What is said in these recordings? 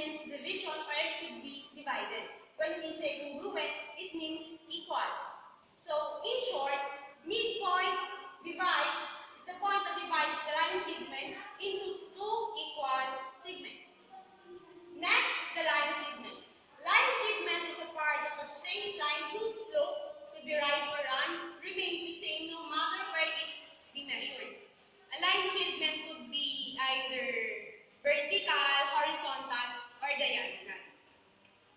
means division or it could be divided. When we say congruent, it means equal. So in short, midpoint divide is the point that divides the line segment into two equal segments. Next is the line segment. Line segment is a part of a straight line whose slope, could be rise or run, remains the same no matter where it be measured. A line segment could be either vertical, horizontal, or diagonal.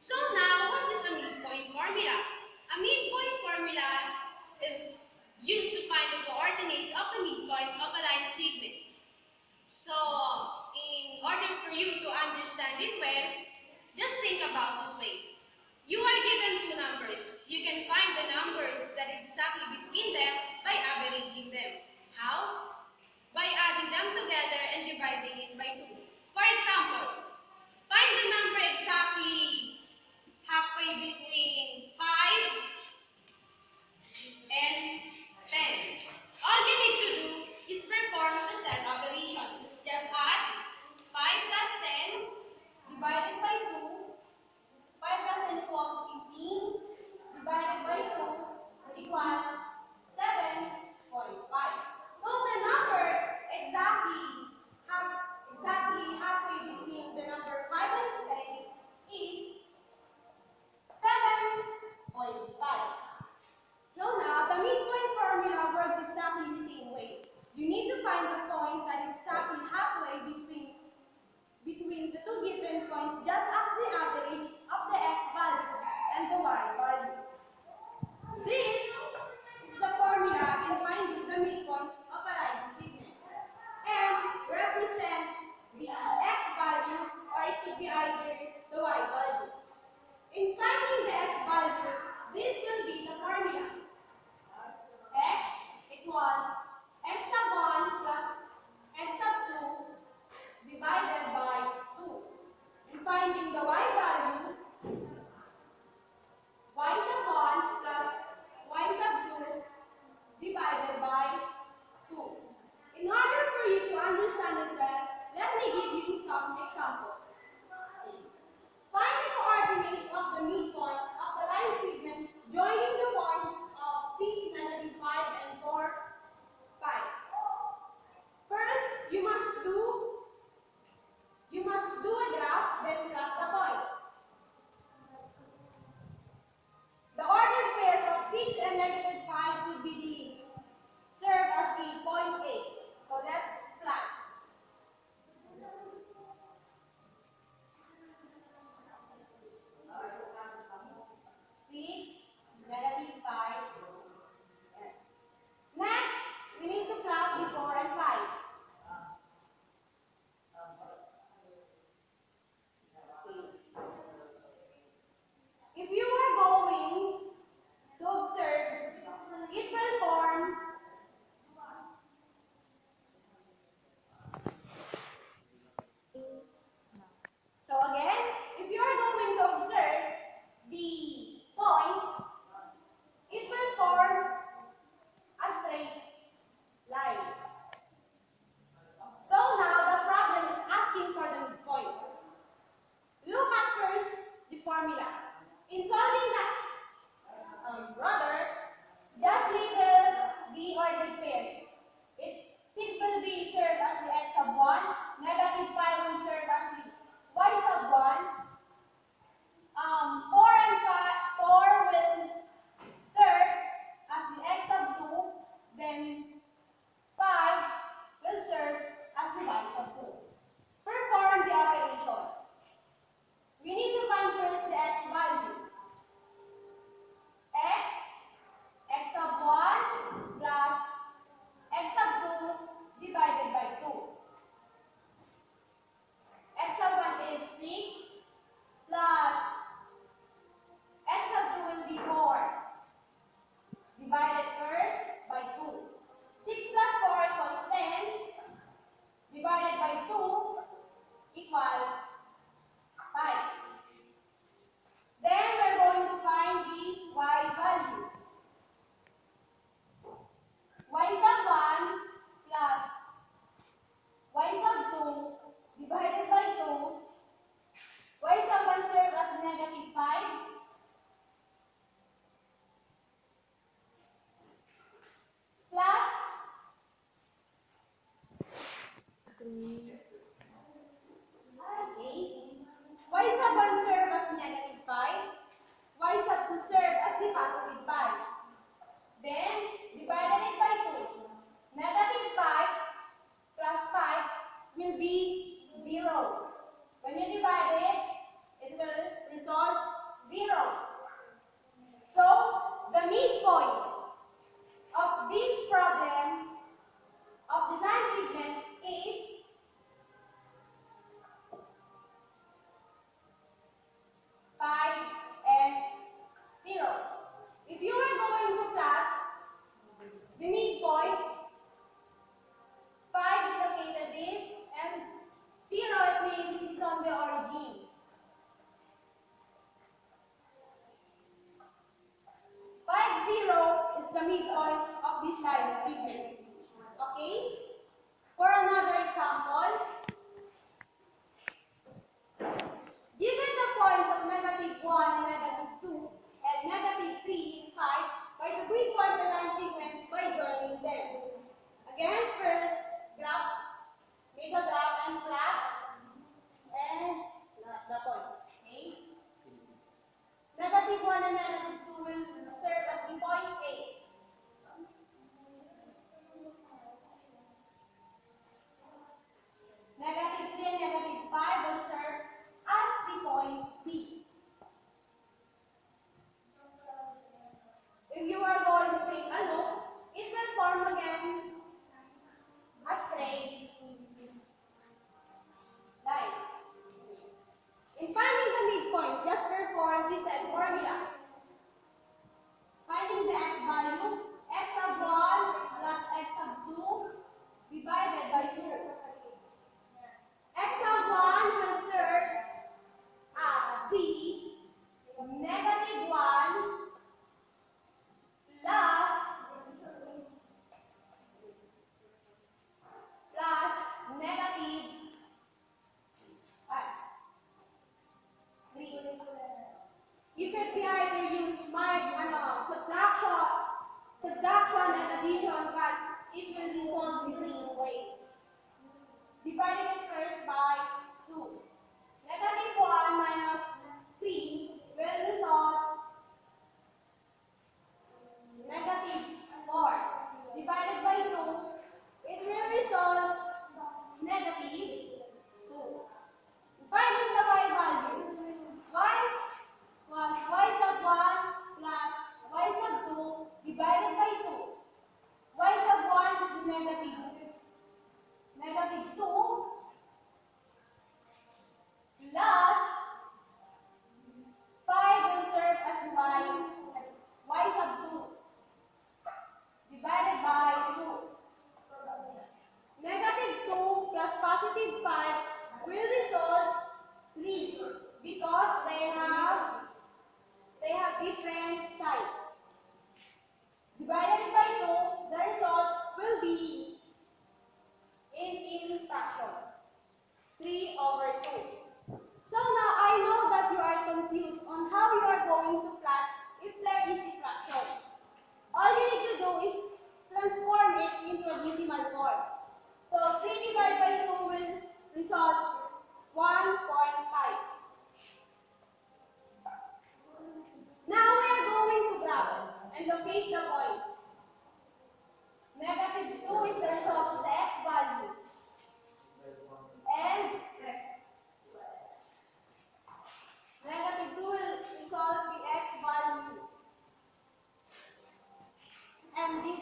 So now, what is a midpoint formula? A midpoint formula is used to find the coordinates of the midpoint of a line segment. So, in order for you to understand it well, just think about this way. You are given two numbers. You can find the numbers that are exactly between them by averaging them. How? By adding them together and dividing it by 2. For example, find the number exactly halfway between 5 and 10. All you need to do is perform the set operation. Just add 5 plus 10 divided by 2. 5 plus 10 equals 15 divided by 2 equals 7.5. So the number exactly halfway between the number 5 and 10 is 7.5. So now the midpoint formula works exactly the same way. You need to find the point that is exactly halfway between the two given points, just as the average of the x value and the y value. This is the formula in finding the midpoint of a line segment. M represents the x value, or it could be either the y value. In finding the x value, this will be the formula. X equals x sub 1 plus x sub 2 divided by 2. In finding the y value, y sub 1 plus y sub 2 divided by 2. In order for you to understand it well, let me give you some examples. Find the coordinates of the midpoint of the line segment joining the points of 6, -5, and 4, 5. First, you must do a graph, then plot the point. The ordered pairs of 6 and -5 would be serve as the point A. So let's plot. 6, -5. Next, we need to plot the 4 and 5. If you are going to observe, it will form so again, if you are going to observe the point, it will form a straight line. So now the problem is asking for the midpoint. Look at first the formula. In solving that, just label the ordered pair. 6 will be served as the x sub 1, -5 will serve as the y sub 1, 4 and 4 will serve as the x sub 2, then 5 will serve as the y sub 2. Perform the operation. We need to find first the x value. X sub 1 plus x sub 2 divided by 2. X sub 1 is 6 plus x sub 2 will be 4 divided first by 2. 6 plus 4 equals 10 divided by 2 equals 5. Then we're going to find the y value. Y sub 1 plus y sub 2 divided by 2.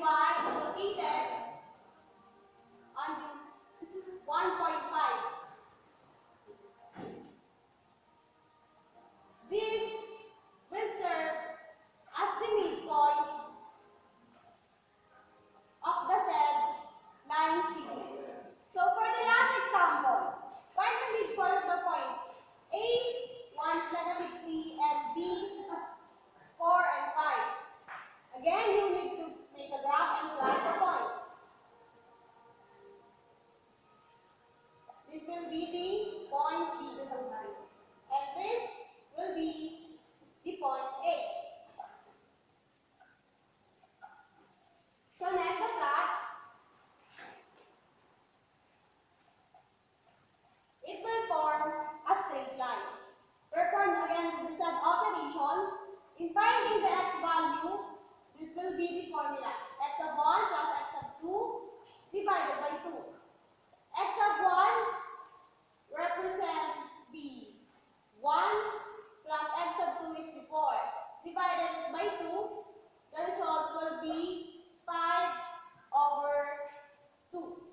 y is located on 1.5. This will serve as the midpoint of the said line segment. So for the last example, find the midpoint of the points A, 1 is -3, and B, 4 and 5. Again, you need to make a graph and plot the point. This will be the point B. And this will be the point A. Connect the plot. It will form a straight line. Perform again the said operation. In finding the x value, this will be the formula. X of 1 plus x of 2 divided by 2. X of 1 represents the 1 plus x of 2 is the 4. Divided by 2, the result will be 5 over 2.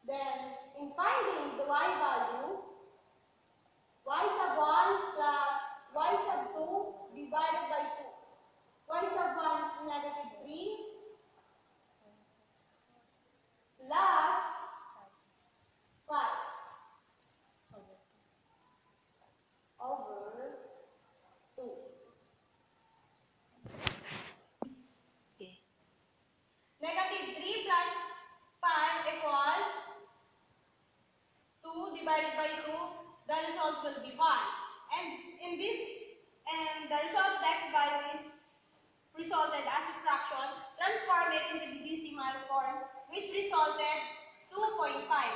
Then, in finding the y value, y sub 1 plus y sub 2 divided by 2. Y sub 1 is -3 plus 5 over 2. Okay. -3 plus 5 equals 2 divided by 2. The result will be 1. And in this, the result of the x value is resulted as a fraction. Transform it into the decimal form, which resulted 2.5.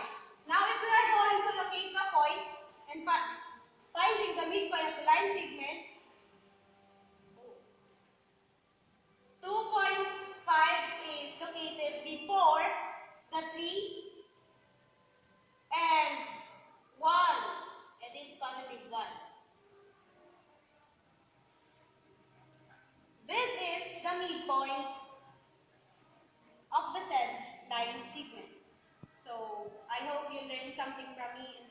Now, if we are going to locate the point and finding the midpoint of the line segment, 2.5 is located before the 3 and 1. It is positive 1. This is the midpoint of the said line segment. So, I hope you learned something from me